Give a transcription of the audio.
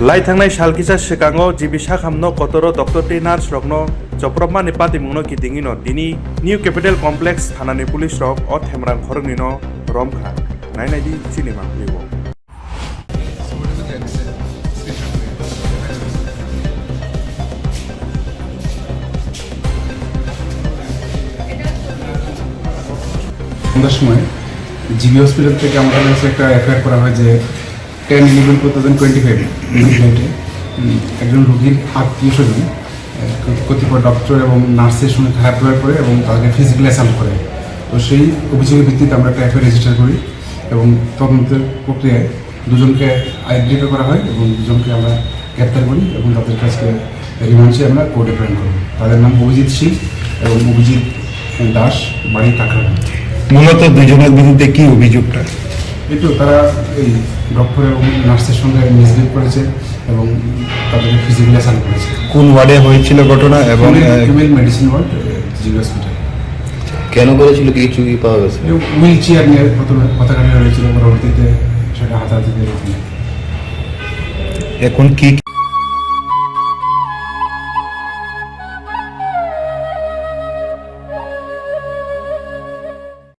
लाइथांनाय सालकिसा सिगाङाव जिबिसा खामनो कतरो doctor T nurse रकनो जप्रबमानि पातिमुंनो किदिङिनो दिनि निउ कैपिटल कम्प्लेक्स थानानि पुलिस रक अ थेमरां खरंनिनो रमखा नायनायदि सिनेमा लिबो সন্ধ্যার সময় জিবি হসপিটাল থেকে আমাদের কাছে একটা এফআইআর করা হয় যে 10/11/2025 ডেটে একজন রোগীর আত্মীয় স্বজন কতিপয় ডক্টর এবং নার্সের সঙ্গে খারাপ ব্যবহার করে এবং তাকে ফিজিক্যালি অ্যাসাল্ট করে। তো সেই অভিযোগের ভিত্তিতে আমরা একটা এফআইআর রেজিস্টার করি এবং তদন্তের প্রক্রিয়ায় দুজনকে আইডেন্টিফাই করা হয় এবং দুজনকে আমরা গ্রেপ্তার করি এবং তাদের কাছে রিমান্ডে আমরা কোর্টে প্রেরণ করি। তাদের নাম অভিজিৎ সিং এবং অভিজিৎ দাস, বাড়ি কাকরান। মূলত দুজনের বিরুদ্ধে কি অভিযোগটা? একটু তারা এই ডক্টর এবং নার্সের সঙ্গে মিসবিহেভ করেছে এবং তাদেরকে ফিজিক্যালি অ্যাসাল্ট করেছে। কোন ওয়ার্ডে হয়েছিল ঘটনা এবং female medicine word GB hospital. কেন করেছিল কিছু কি পাওয়া গেছে? হুইল চেয়ার নিয়ে প্রথমে কথা কাটানো হয়েছিল, পরবর্তীতে সেটা হাতাহাতিতে রয়েছে। এখন কি